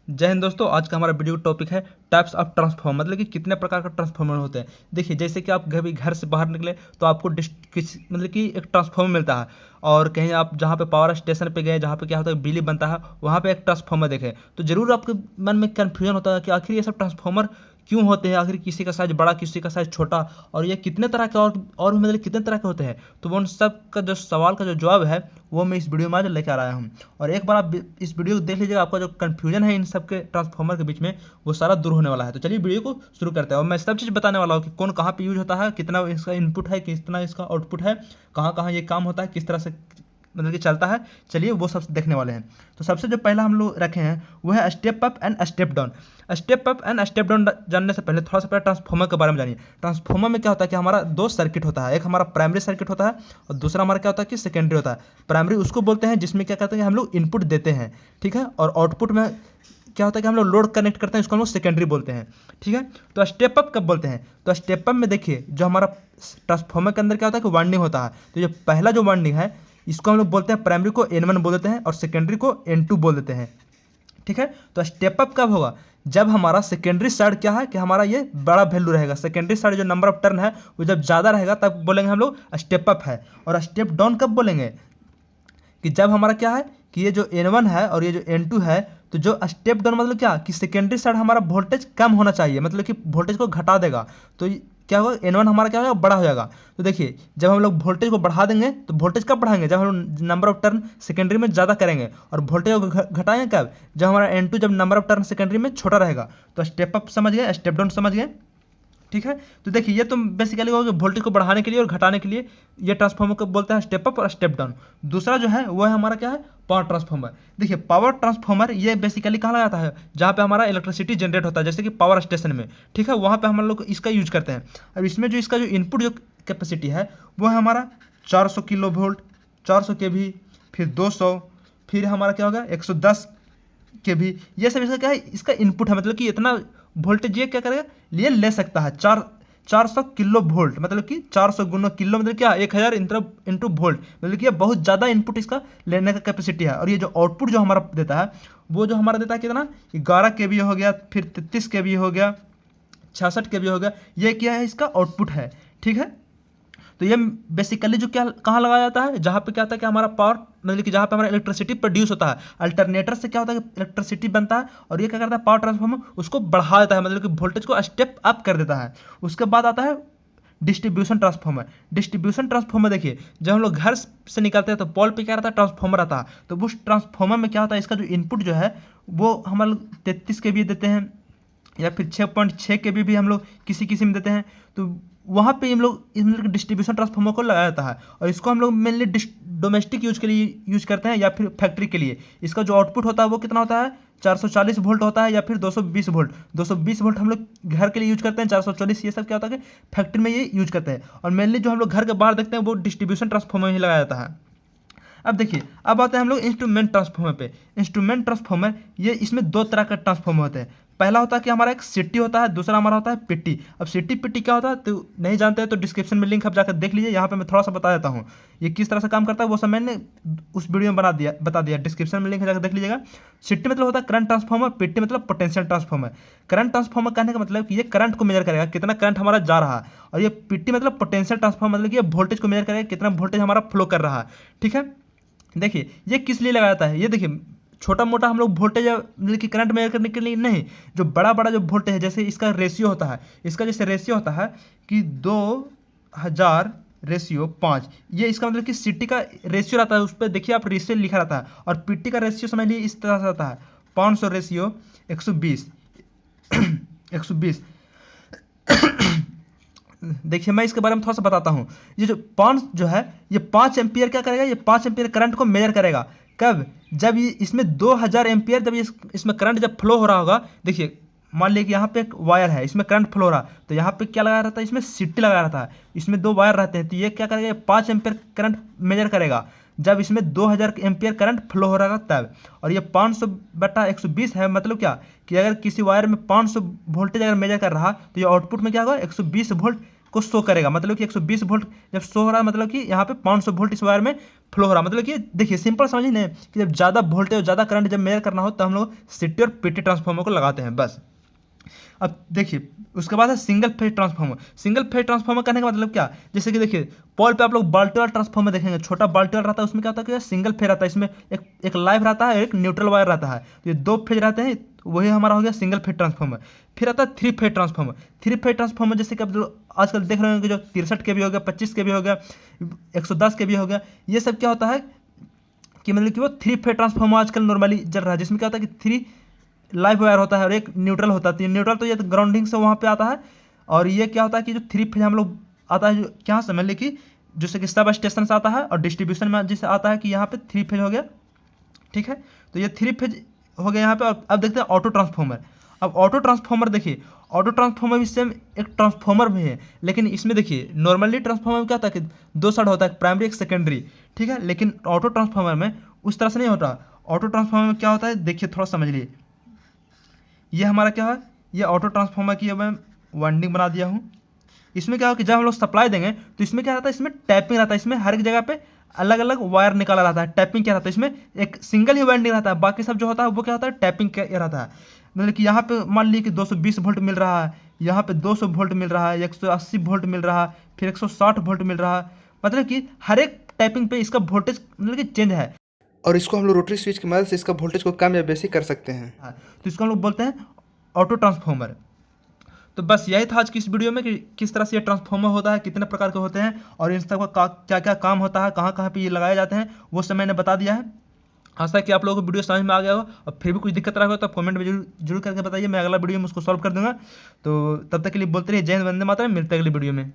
जय हिंद दोस्तों। आज का हमारा वीडियो टॉपिक है टाइप्स ऑफ ट्रांसफॉर्मर, मतलब कि कितने प्रकार का ट्रांसफॉर्मर होते हैं। देखिए, जैसे कि आप कभी घर से बाहर निकले तो आपको मतलब कि एक ट्रांसफॉर्मर मिलता है, और कहीं आप जहाँ पे पावर स्टेशन पे गए, जहाँ पे क्या होता है बिजली बनता है, वहाँ पे एक ट्रांसफॉर्मर देखें तो जरूर आपके मन में कन्फ्यूजन होता है कि आखिर ये सब ट्रांसफॉर्मर क्यों होते हैं, आखिर किसी का साइज बड़ा किसी का साइज छोटा, और ये कितने तरह के और भी मतलब कितने तरह के होते हैं। तो वो उन सब का जो सवाल का जो जवाब है वो मैं इस वीडियो में आज लेकर आया हूँ। और एक बार आप इस वीडियो को देख लीजिएगा, आपका जो कन्फ्यूजन है इन सब के ट्रांसफॉर्मर के बीच में वो सारा दूर होने वाला है। तो चलिए वीडियो को शुरू करते हैं, और मैं सब चीज़ बताने वाला हूँ कि कौन कहाँ पे यूज होता है, कितना इसका इनपुट है, कितना इसका आउटपुट है, कहाँ कहाँ ये काम होता है, किस तरह से मतलब कि चलता है। चलिए वो सब देखने वाले हैं। तो सबसे जो पहला हम लोग रखे हैं वो है step up and step down. Step up and step down जानने से पहले थोड़ा सा पहले ट्रांसफॉर्मर के बारे में जानिए। ट्रांसफॉर्मर में क्या होता है कि हमारा दो सर्किट होता है, एक हमारा प्राइमरी सर्किट होता है और दूसरा हमारा क्या होता है कि सेकेंडरी होता है। प्राइमरी उसको बोलते हैं जिसमें क्या कहते हैं कि हम लोग इनपुट देते हैं, ठीक है, और आउटपुट में क्या होता है कि हम लोग लोड कनेक्ट करते हैं, इसको हम लोग सेकेंडरी बोलते हैं, ठीक है। तो स्टेप अप कब बोलते हैं? तो स्टेप अप में देखिए जो हमारा ट्रांसफॉर्मर के अंदर क्या होता है कि वाइंडिंग होता है। तो जो पहला जो वाइंडिंग है इसको हम लोग बोलते हैं, प्राइमरी को N1 बोल देते हैं और सेकेंडरी को N2 बोल देते हैं, ठीक है। तो स्टेप अप कब होगा? जब हमारा सेकेंडरी साइड क्या है कि हमारा ये बड़ा वैल्यू रहेगा, सेकेंडरी साइड जो नंबर ऑफ टर्न है वो जब ज़्यादा रहेगा तब बोलेंगे हम लोग स्टेप अप है। और स्टेप डाउन कब बोलेंगे? कि जब हमारा क्या है कि ये जो N1 है और ये जो N2 है, तो जो स्टेप डाउन मतलब क्या कि सेकेंडरी साइड हमारा वोल्टेज कम होना चाहिए, मतलब कि वोल्टेज को घटा देगा। तो क्या होगा, N1 हमारा क्या होगा, बड़ा हो जाएगा। तो देखिए जब हम लोग वोल्टेज को बढ़ा देंगे तो वोल्टेज कब बढ़ाएंगे? जब हम लोग नंबर ऑफ टर्न सेकेंडरी में ज़्यादा करेंगे। और वोल्टेज को घटाएंगे कब? जब हमारा N2 जब नंबर ऑफ टर्न सेकेंडरी में छोटा रहेगा। तो स्टेप अप समझ गए, स्टेप डाउन समझ गए, ठीक है। तो देखिए ये तो बेसिकली हो गया वोल्टेज को बढ़ाने के लिए और घटाने के लिए, ये ट्रांसफार्मर को बोलते हैं स्टेप अप और स्टेप डाउन। दूसरा जो है वो है हमारा क्या है, पावर ट्रांसफार्मर। देखिए पावर ट्रांसफार्मर ये बेसिकली कहाँ लगाता है? जहाँ पे हमारा इलेक्ट्रिसिटी जनरेट होता है, जैसे कि पावर स्टेशन में, ठीक है, वहाँ पे हम लोग इसका यूज करते हैं। अब इसमें जो इसका जो इनपुट जो कैपेसिटी है वो है हमारा 400 किलो वोल्ट, 400 के भी, फिर 200, फिर हमारा क्या होगा 110 के भी। ये सब इसका क्या है, इसका इनपुट है, मतलब कि इतना वोल्टेज ये क्या करेगा, लिए ले सकता है। 400 किलो वोल्ट, मतलब कि 400 गुना किलो मतलब क्या 1000 इंटू वोल्ट, मतलब कि ये बहुत ज़्यादा इनपुट इसका लेने का कैपेसिटी है। और ये जो आउटपुट जो हमारा देता है वो जो हमारा देता है कितना, 11 के बी हो गया, फिर 33 के बी हो गया, 66 के बी हो गया। ये क्या है, इसका आउटपुट है, ठीक है। तो ये बेसिकली जो क्या कहाँ लगाया जाता है, जहाँ पे क्या होता है कि हमारा पावर मतलब कि जहाँ पे हमारा इलेक्ट्रिसिटी प्रोड्यूस होता है, अल्टरनेटर से क्या होता है कि इलेक्ट्रिसिटी बनता है, और ये क्या करता है पावर ट्रांसफार्मर उसको बढ़ा देता है, मतलब कि वोल्टेज को स्टेप अप कर देता है। उसके बाद आता है डिस्ट्रीब्यूशन ट्रांसफार्मर। डिस्ट्रीब्यूशन ट्रांसफार्मर देखिए जब हम लोग घर से निकलते हैं तो पोल पे क्या रहता है, ट्रांसफार्मर आता है। तो उस ट्रांसफार्मर में क्या होता है, इसका जो इनपुट जो है वो हम लोग 33 के भी देते हैं, या फिर 6.6 के भी हम लोग किसी किसी में देते हैं। तो वहाँ पे हम लोग मतलब डिस्ट्रीब्यूशन ट्रांसफार्मर को लगाया जाता है, और इसको हम लोग मेनली डोमेस्टिक यूज के लिए यूज करते हैं, या फिर फैक्ट्री के लिए। इसका जो आउटपुट होता है वो कितना होता है, 440 वोल्ट होता है, या फिर 220 वोल्ट। 220 वोल्ट हम लोग घर के लिए यूज करते हैं, 440 ये सब क्या होता है कि फैक्ट्री में ये यूज करते हैं। और मेनली जो हम लोग घर के बाहर देखते हैं वो डिस्ट्रीब्यूशन ट्रांसफार्मर ही लगाया जाता है। अब देखिए अब आते हैं हम लोग इंस्ट्रूमेंट ट्रांसफार्मर पे। इंस्ट्रूमेंट ट्रांसफार्मर ये इसमें दो तरह का ट्रांसफार्मर होते हैं। पहला होता है कि हमारा एक सिटी होता है, दूसरा हमारा होता है पिट्टी। अब सिटी पिट्टी क्या होता है तो नहीं जानते हैं तो डिस्क्रिप्शन में लिंक आप जाकर देख लीजिए, यहाँ पे मैं थोड़ा सा बता देता हूँ ये किस तरह से काम करता है। वो सब मैंने उस वीडियो में बता दिया, डिस्क्रिप्शन में लिंक है, जाकर देख लीजिएगा। सिटी मतलब होता है करंट ट्रांसफार्मर, पिट्टी मतलब पोटेंशियल ट्रांसफार्मर। करंट ट्रांसफार्मर कहने का मतलब कि ये करंट को मेजर करेगा, कितना करंट हमारा जा रहा है, और ये पिट्टी मतलब पोटेंशियल ट्रांसफार्मर मतलब कि ये वोल्टेज को मेजर करेगा, कितना वोल्टेज हमारा फ्लो कर रहा है, ठीक है। देखिए ये किस लिए लगाया जाता है, ये देखिए छोटा मोटा हम लोग वोल्टेज मतलब कि करंट मेजर करने के लिए नहीं, जो बड़ा बड़ा जो वोल्टेज है, जैसे इसका रेशियो होता है, इसका जैसे रेशियो होता है कि 2000 रेशियो 5, ये इसका मतलब कि सिटी का रेशियो रहता है, उस पर देखिए आप रेशियो लिखा रहता है। और पीटी का रेशियो समझ लीजिए इस तरह से रहता है 500 रेशियो 120 120। देखिए मैं इसके बारे में थोड़ा सा बताता हूँ। ये जो 5 जो है ये 5 एम्पियर क्या करेगा, ये 5 एम्पियर करंट को मेजर करेगा। कब? जब ये इसमें 2000 एम्पियर जब इसमें करंट जब फ्लो हो रहा होगा। देखिए मान लीजिए कि यहाँ पे एक वायर है, इसमें करंट फ्लो हो रहा है, तो यहाँ पे क्या लगाया रहता है, इसमें सिटी लगाया रहता है, इसमें दो वायर रहते हैं। तो ये क्या करेगा, ये 5 एम्पियर करंट मेजर करेगा जब इसमें 2000 एम्पियर करंट फ्लो हो रहा है तब। और ये 500/120 है, मतलब क्या कि अगर किसी वायर में 500 वोल्टेज अगर मेजर कर रहा तो ये आउटपुट में क्या होगा 120 वोल्ट को शो करेगा, मतलब कि 120 वोल्ट जब शो हो रहा है मतलब कि यहाँ पे 500 वोल्ट इस वायर में फ्लो हो रहा है। मतलब कि देखिए सिंपल समझिए ना कि जब ज़्यादा वोल्टेज और ज़्यादा करंट जब मेजर करना हो तो हम लोग सिटी और पीटी ट्रांसफार्मर को लगाते हैं बस। अब देखिए उसके बाद है single phase transformer. Single phase transformer करने का मतलब क्या, जैसे कि देखिए पोल पे आप लोग बाल्टी वाला ट्रांसफार्मर देखेंगे, छोटा बाल्टी वाला रहता है, उसमें क्या होता है कि सिंगल फेज रहता है, इसमें एक लाइव रहता है, एक न्यूट्रल वायर रहता है, तो ये 2 फेज रहते हैं, वही हमारा हो गया सिंगल फेज ट्रांसफार्मर। फिर आता है 3 फेज ट्रांसफार्मर। 3 फेज ट्रांसफार्मर जैसे कि आप जो आजकल देख रहे होंगे जो 63 के भी हो गया, 25 के भी हो गया, 110 के भी हो गया, ये सब क्या होता है कि मतलब कि वो 3 फेज ट्रांसफार्मर आजकल नॉर्मली चल रहा है, जिसमें क्या होता है कि 3 लाइव वायर होता है और एक न्यूट्रल होता है। न्यूट्रल तो ये ग्राउंडिंग से वहाँ पे आता है, और ये क्या होता है कि जो 3 फेज हम लोग आता है, जो क्या समझ ली कि जैसे कि सब स्टेशन से आता है और डिस्ट्रीब्यूशन में जैसे आता है कि यहाँ पे 3 फेज हो गया, ठीक है। तो ये 3 फेज हो गया यहाँ पे। अब देखते हैं ऑटो ट्रांसफार्मर। अब ऑटो ट्रांसफार्मर देखिए, ऑटो ट्रांसफार्मर भी सेम एक ट्रांसफार्मर भी है, लेकिन इसमें देखिए नॉर्मली ट्रांसफार्मर में क्या होता है कि 2 साइड होता है, प्राइमरी एक सेकेंडरी, ठीक है। लेकिन ऑटो ट्रांसफार्मर में उस तरह से नहीं होता। ऑटो ट्रांसफार्मर में क्या होता है देखिए, थोड़ा समझ लीजिए। ये हमारा क्या है, ये ऑटो ट्रांसफार्मर की मैं वाइंडिंग बना दिया हूँ। इसमें क्या हो कि जब हम लोग सप्लाई देंगे तो इसमें क्या रहता है, इसमें टैपिंग रहता है, इसमें हर एक जगह पे अलग अलग वायर निकाला रहता है। टैपिंग क्या रहता है, इसमें एक सिंगल ही वाइंडिंग रहता है, बाकी सब जो होता है वो क्या होता है टैपिंग क्या रहता है। मतलब कि यहाँ पे मान लीजिए कि 220 वोल्ट मिल रहा है, यहाँ पे 200 वोल्ट मिल रहा है, 180 वोल्ट मिल रहा है, फिर 160 वोल्ट मिल रहा है। मतलब कि हर एक टैपिंग पे इसका वोल्टेज मतलब कि चेंज है, और इसको हम लोग रोटरी स्विच की मदद से इसका वोल्टेज को कम या बेसी कर सकते हैं। हाँ, तो इसको हम लोग बोलते हैं ऑटो ट्रांसफार्मर। तो बस यही था आज की इस वीडियो में कि किस तरह से ये ट्रांसफार्मर होता है, कितने प्रकार के होते हैं, और इन सब का क्या क्या काम होता है, कहाँ कहाँ पे ये लगाए जाते हैं, वो सब मैंने बता दिया है। आशा है कि आप लोगों को वीडियो समझ में आ गया हो, और फिर भी कुछ दिक्कत रहा हो तो आप कमेंट में जरूर करके बताइए, मैं अगला वीडियो में उसको सॉल्व कर दूंगा। तो तब तक के लिए बोलते रहिए जय हिंद, वंदे मातरम। मिलते हैं अगली वीडियो में।